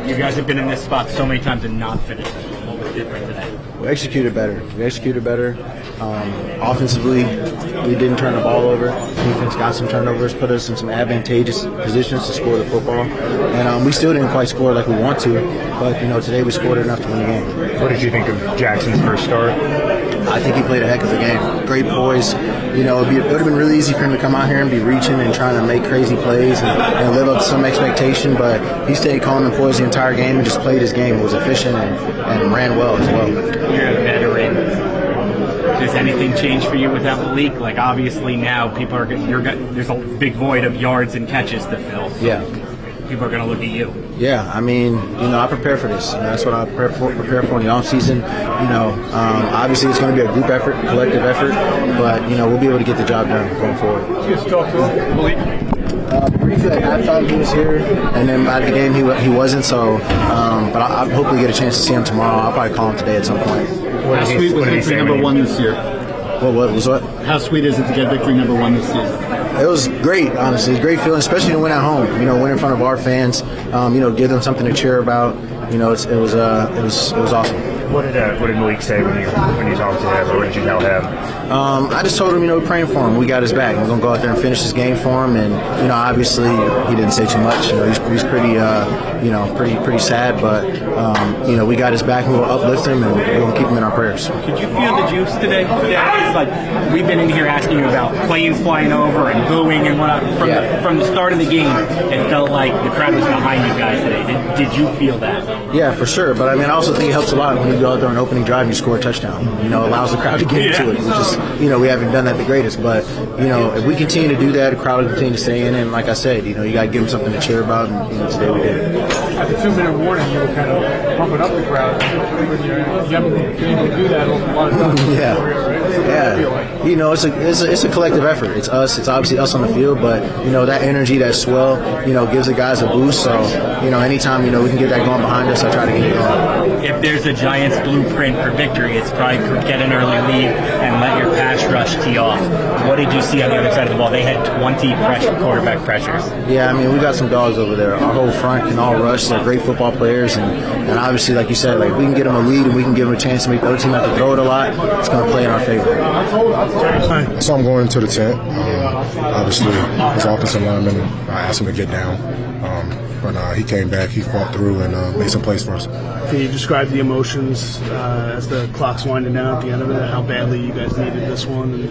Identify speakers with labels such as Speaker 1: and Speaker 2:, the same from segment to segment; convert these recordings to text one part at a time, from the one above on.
Speaker 1: You guys have been in this spot so many times and not finished. What was different today?
Speaker 2: We executed better. Offensively, we didn't turn the ball over. Defense got some turnovers, put us in some advantageous positions to score the football. And we still didn't quite score like we want to, but today we scored enough to win the game.
Speaker 3: What did you think of Jackson's first start?
Speaker 2: I think he played a heck of a game. Great poise. It would have been really easy for him to come out here and be reaching and trying to make crazy plays and live up to some expectation, but he stayed calm and poised the entire game and just played his game. It was efficient and ran well as well.
Speaker 1: You're a veteran. Does anything change for you without Malik? Like, obviously now there's a big void of yards and catches to fill. So
Speaker 2: yeah.
Speaker 1: People are going to look at you.
Speaker 2: Yeah, I prepare for this. That's what I prepare for in the offseason. Obviously it's going to be a group effort, collective effort, but we'll be able to get the job done going forward.
Speaker 3: Just talk to him, Malik.
Speaker 2: Briefly at halftime he was here, and then by the game he wasn't. So, but I'll hopefully get a chance to see him tomorrow. I'll probably call him today at some point.
Speaker 4: How sweet was victory number 1 this year?
Speaker 2: What was what?
Speaker 4: How sweet is it to get victory number 1 this season?
Speaker 2: It was great, honestly. It was a great feeling, especially to win at home. Win in front of our fans. Give them something to cheer about. It was awesome.
Speaker 3: What did Malik say when you talked to him, or what did you tell him?
Speaker 2: I just told him, we're praying for him. We got his back. We're gonna go out there and finish this game for him. And obviously he didn't say too much. He's pretty sad, but we got his back and we'll uplift him and we're gonna keep him in our prayers.
Speaker 1: Did you feel the juice today? It's like we've been in here asking you about planes flying over and booing and whatnot. From the start of the game, it felt like the crowd was behind you guys today. Did you feel that?
Speaker 2: Yeah, for sure. But I also think it helps a lot when you go out there on opening drive and you score a touchdown. Allows the crowd to get into it. Which is, we haven't done that the greatest. But, if we continue to do that, the crowd will continue to stay in it. And like I said, you got to give them something to cheer about. And, today we did.
Speaker 5: At the 2-minute warning, you were kind of pumping up the crowd. You haven't been able to do that a lot of times.
Speaker 2: Yeah. It's a collective effort. It's us. It's obviously us on the field. But, that energy, that swell, gives the guys a boost. So, anytime, we can get that going behind us, I try to get it going.
Speaker 1: If there's a Giants blueprint for victory, it's probably get an early lead and let your pass rush tee off. What did you see on the other side of the ball? They had 20 quarterback pressures.
Speaker 2: Yeah, we got some dogs over there. Our whole front can all rush. They're great football players, and obviously, like you said, we can get them a lead and we can give them a chance to make the other team have to throw it a lot. It's going to play in our favor.
Speaker 6: So I'm going to the tent. Obviously, his offensive lineman, I asked him to get down. But he came back, he fought through, and made some plays for us.
Speaker 7: Can you describe the emotions as the clock's winding down at the end of it? How badly you guys needed this one, and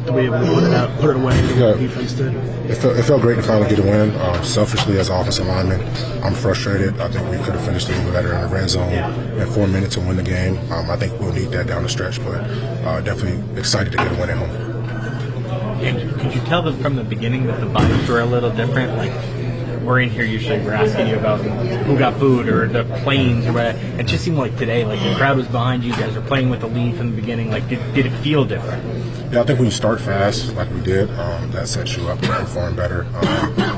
Speaker 7: to be able to put it away the defense did?
Speaker 6: It felt great to finally get a win. Selfishly, as an offensive lineman, I'm frustrated. I think we could have finished a little better in the red zone in 4 minutes to win the game. I think we'll need that down the stretch, but definitely excited to get a win at home.
Speaker 1: And could you tell them from the beginning that the vibes were a little different? Like, we're in here usually, we're asking you about who got booed or the planes or whatever. It just seemed like today, like the crowd was behind you guys were playing with the lead from the beginning. Like, did it feel different?
Speaker 6: Yeah, I think when you start fast, like we did, that sets you up to perform better.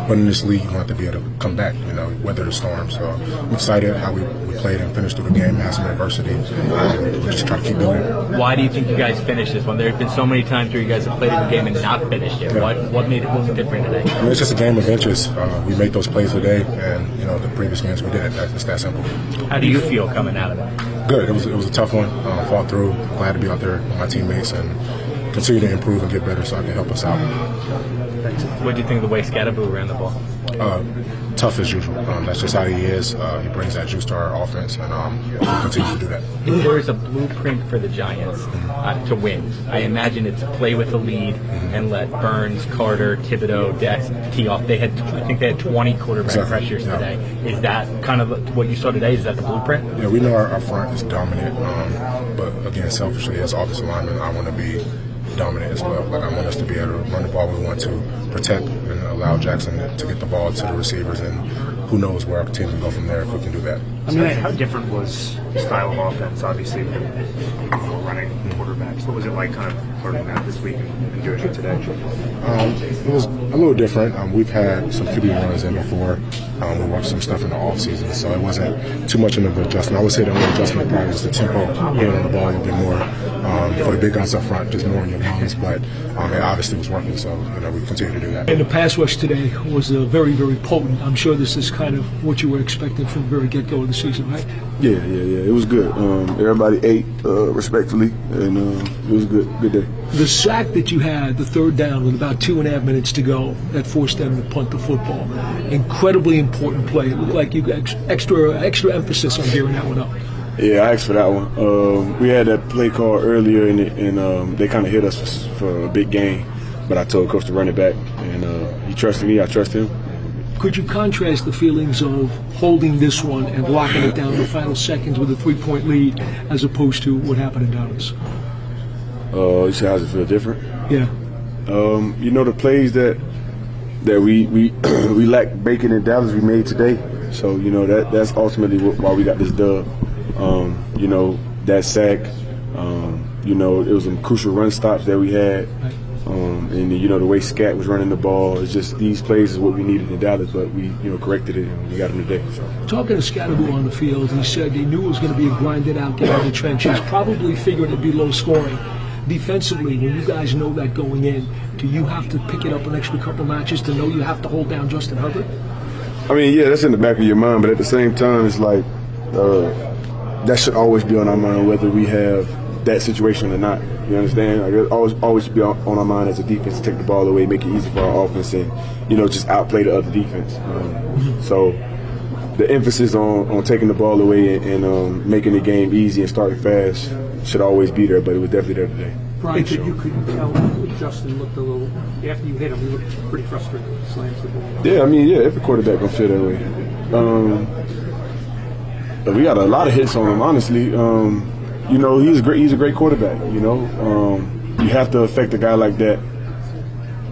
Speaker 6: But in this league, you want to be able to come back, weather the storm. So I'm excited how we played and finished through the game, had some adversity. We'll just try to keep doing it.
Speaker 1: Why do you think you guys finished this one? There have been so many times where you guys have played in the game and not finished it. Yeah. What made it look different today?
Speaker 6: It's just a game of inches. We made those plays today, and the previous games we did it. It's that simple.
Speaker 1: How do you feel coming out of it?
Speaker 6: Good. It was a tough one. Fought through. Glad to be out there with my teammates and continue to improve and get better so I can help us out.
Speaker 1: What do you think of the way Scatterboo ran the ball?
Speaker 6: Tough as usual. That's just how he is. He brings that juice to our offense, and he'll continue to do that.
Speaker 1: If there is a blueprint for the Giants to win, I imagine it's play with the lead and let Burns, Carter, Thibodeau, Dex tee off. I think they had 20 quarterback pressures today. Is that kind of what you saw today? Is that the blueprint?
Speaker 6: Yeah, we know our front is dominant, but again, selfishly as offensive lineman, I want to be dominant as well. Like, I want us to be able to run the ball. We want to protect and allow Jackson to get the ball to the receivers, and who knows where our team can go from there if we can do that.
Speaker 3: How different was the style of offense, obviously, with running quarterbacks? What was it like kind of learning that this week and doing it today?
Speaker 6: It was a little different. We've had some QB runs in before. We watched some stuff in the offseason, so it wasn't too much of an adjustment. I would say the only adjustment probably was the tempo, getting on the ball a little bit more. for the big guys up front, just more in your lungs. But it obviously was working, so we continue to do that.
Speaker 8: And the pass rush today was very, very potent. I'm sure this is kind of what you were expecting from the very get-go of the season, right?
Speaker 9: Yeah. It was good. Everybody ate respectfully, and it was a good day.
Speaker 8: The sack that you had, the third down with about 2.5 minutes to go, that forced them to punt the football. Incredibly important play. It looked like you got extra emphasis on gearing that one up.
Speaker 9: Yeah, I asked for that one. We had that play call earlier, and they kind of hit us for a big game. But I told Coach to run it back, and he trusted me. I trust him.
Speaker 8: Could you contrast the feelings of holding this one and locking it down in the final seconds with a 3-point lead as opposed to what happened in Dallas?
Speaker 9: You said, how's it feel different?
Speaker 8: Yeah.
Speaker 9: The plays that we we lacked bacon in Dallas, we made today. So that's ultimately why we got this dub. That sack. It was some crucial run stops that we had. And the way Scat was running the ball, it's just these plays is what we needed in Dallas, but we corrected it and we got him today. So.
Speaker 8: Talking to Scatterbo on the field, he said he knew it was going to be a grinded out game in the trenches, probably figured it'd be low scoring. Defensively, when you guys know that going in, do you have to pick it up an extra couple matches to know you have to hold down Justin Herbert?
Speaker 9: I mean, yeah, that's in the back of your mind, but at the same time, it's like that should always be on our mind, whether we have that situation or not. You understand? Like, it always should be on our mind as a defense to take the ball away, make it easy for our offense, and just outplay the other defense. So the emphasis on taking the ball away and making the game easy and starting fast should always be there, but it was definitely there today.
Speaker 5: Brian, you couldn't tell Justin looked a little, after you hit him, he looked pretty frustrated. Slams the ball.
Speaker 9: Yeah, I mean, every quarterback gonna feel that way. But we got a lot of hits on him, honestly. He's a great quarterback. You have to affect a guy like that,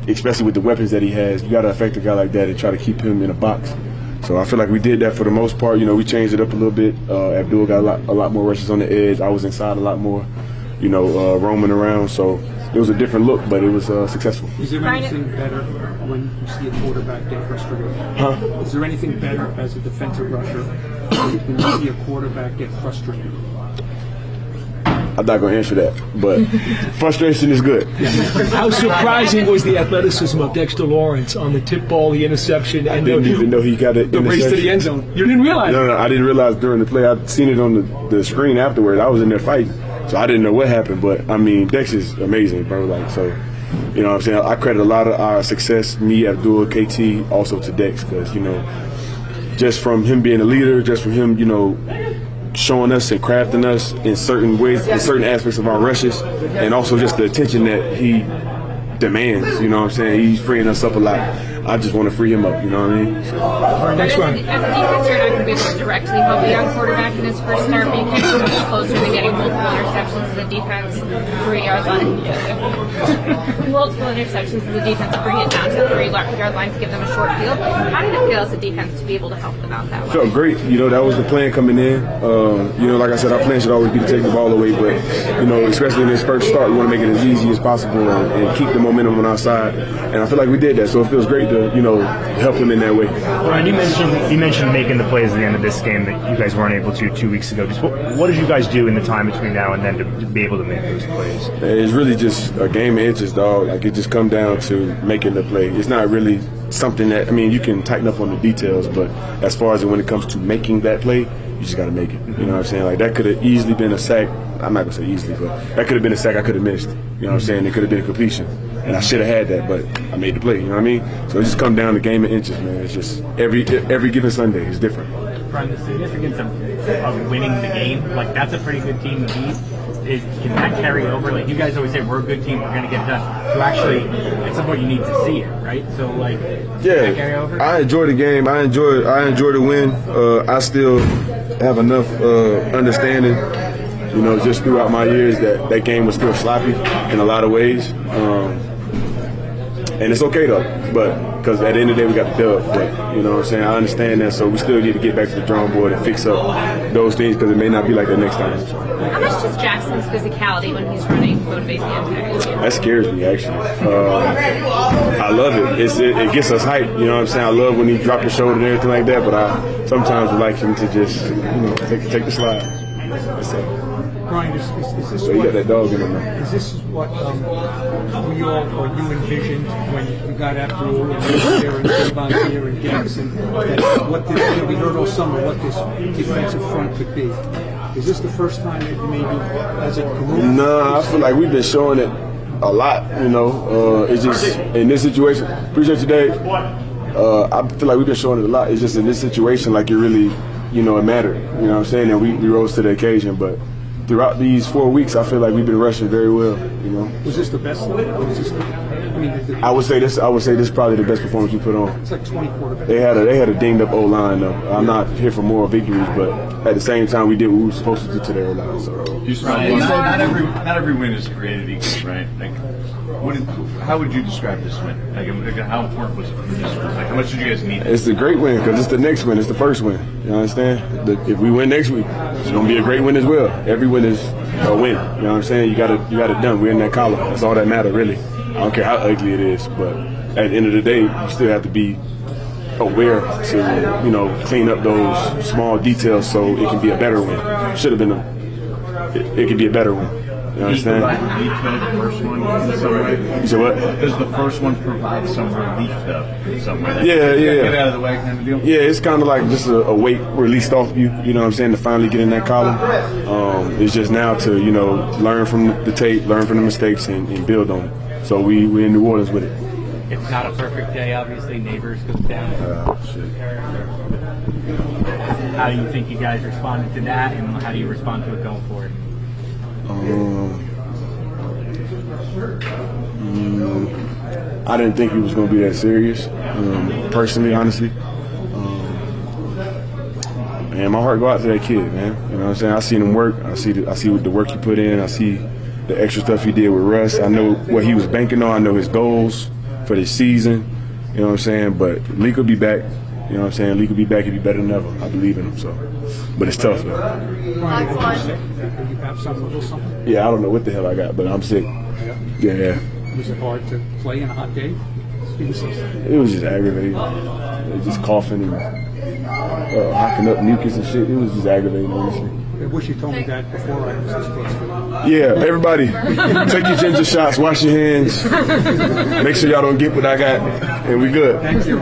Speaker 9: especially with the weapons that he has. You got to affect a guy like that and try to keep him in a box. So I feel like we did that for the most part. We changed it up a little bit. Abdul got a lot more rushes on the edge. I was inside a lot more, roaming around. So it was a different look, but it was successful.
Speaker 5: Is there anything better when you see a quarterback get frustrated? Is there anything better as a defensive rusher when you see a quarterback get frustrated?
Speaker 9: I'm not going to answer that, but frustration is good.
Speaker 8: How surprising was the athleticism of Dexter Lawrence on the tip ball, the interception, and
Speaker 9: didn't even know he got it.
Speaker 8: The race to the end zone. You didn't realize?
Speaker 9: No, I didn't realize during the play. I'd seen it on the screen afterward. I was in there fighting, so I didn't know what happened. But I mean, Dex is amazing, bro. So, what I'm saying? I credit a lot of our success, me, Abdul, KT, also to Dex, because just from him being a leader, just from him, showing us and crafting us in certain ways, in certain aspects of our rushes, and also just the attention that he demands. He's freeing us up a lot. I just want to free him up. You know what I mean? So.
Speaker 8: All right, next one.
Speaker 10: As a defense, you're not going to be able to directly help a young quarterback in his first start, but you can get much closer to getting multiple interceptions as a defense, 3 yard line. Multiple interceptions as a defense, bring it down to the 3 yard line to give them a short field. How did it feel as a defense to be able to help them out that way?
Speaker 9: Felt great. That was the plan coming in. Like I said, our plan should always be to take the ball away, but especially in this first start, we want to make it as easy as possible and keep the momentum on our side. And I feel like we did that, so it feels great to help him in that way.
Speaker 3: Ryan, you mentioned making the plays at the end of this game that you guys weren't able to 2 weeks ago. Just what did you guys do in the time between now and then to be able to make those plays?
Speaker 9: It's really just a game of inches, dog. Like, it just come down to making the play. It's not really something that, you can tighten up on the details, but as far as when it comes to making that play, you just got to make it. You know what I'm saying? Like, that could have easily been a sack. I'm not going to say easily, but that could have been a sack I could have missed. You know what I'm saying? It could have been a completion. And I should have had that, but I made the play. You know what I mean? So it just come down to game of inches, man. It's just every given Sunday is different.
Speaker 1: Brian, the significance of winning the game, like, that's a pretty good team to beat. Can that carry over? Like, you guys always say, we're a good team, we're going to get it done. To actually, at some point, you need to see it, right? So, like, can that carry over?
Speaker 9: I enjoy the game. I enjoy the win. I still have enough understanding, just throughout my years that game was still sloppy in a lot of ways. And it's okay, though, because at the end of the day, we got the dub. But, you know what I'm saying? I understand that, so we still need to get back to the drawing board and fix up those things, because it may not be like that next time.
Speaker 10: How much does Jackson's physicality when he's running motivate the impact?
Speaker 9: That scares me, actually. I love it. It gets us hyped. You know what I'm saying? I love when he drops the shoulder and everything like that, but I sometimes would like him to just, take the slide. That's it.
Speaker 5: Brian, is this
Speaker 9: So you
Speaker 5: what,
Speaker 9: got that dog in him now.
Speaker 5: is this what we all or you envisioned when you got after Rule and there and Devontae and Jackson? That what this, you know, we heard all summer what this defensive front could be. Is this the first time that maybe as a group?
Speaker 9: Nah, I feel like we've been showing it a lot. You know, it's just in this situation. Appreciate you, Dave. I feel like we've been showing it a lot. It's just in this situation, like it really, you know, it mattered. You know what I'm saying? And we rose to the occasion. But throughout these 4 weeks, I feel like we've been rushing very well. You know.
Speaker 5: Was this the best one? Or was this
Speaker 9: I would say this is probably the best performance we put on.
Speaker 5: It's like 20 quarterbacks.
Speaker 9: They had a dinged up O-line though. I'm not here for more victories, but at the same time, we did what we were supposed to do to their O-line. So.
Speaker 11: Not every win is created equal, right? Like, how would you describe this win? Like, how important was it for this win? Like, how much did you guys need?
Speaker 9: It's a great win because it's the next win. It's the first win. You understand? If we win next week, it's going to be a great win as well. Every win is a win. You know what I'm saying? You got it done. We're in that column. That's all that matters, really. I don't care how ugly it is, but at the end of the day, you still have to be aware to, you know, clean up those small details so it can be a better win. Should have been it could be a better win. You understand?
Speaker 11: Relief, though, the first one in some way?
Speaker 9: You said what?
Speaker 11: Does the first one provide some relief, though, in some way? Like,
Speaker 9: Yeah.
Speaker 11: Get out of the way kind of deal?
Speaker 9: Yeah, it's kind of like just a weight released off you, you know what I'm saying, to finally get in that column. It's just now to, you know, learn from the tape, learn from the mistakes, and build on it. So we're in New Orleans with it.
Speaker 1: It's not a perfect day, obviously. Neighbors goes down. How do you think you guys responded to that, and how do you respond to it going forward?
Speaker 9: I didn't think it was going to be that serious, personally, honestly. And my heart go out to that kid, man. You know what I'm saying? I seen him work. I see the work he put in. I see the extra stuff he did with Russ. I know what he was banking on. I know his goals for this season. You know what I'm saying? But Leak will be back. You know what I'm saying? Leak will be back. He'll be better than ever. I believe in him. So, but it's tough, man.
Speaker 5: You have something, a little something?
Speaker 9: Yeah, I don't know what the hell I got, but I'm sick. Yeah.
Speaker 5: Was it hard to play in a hot day?
Speaker 9: It was just aggravating. Just coughing and hocking up mucus and shit. It was just aggravating, honestly.
Speaker 5: I wish you told me that before I was supposed to.
Speaker 9: Yeah, everybody, take your ginger shots, wash your hands, make sure y'all don't get what I got, and we good.
Speaker 5: Thank you.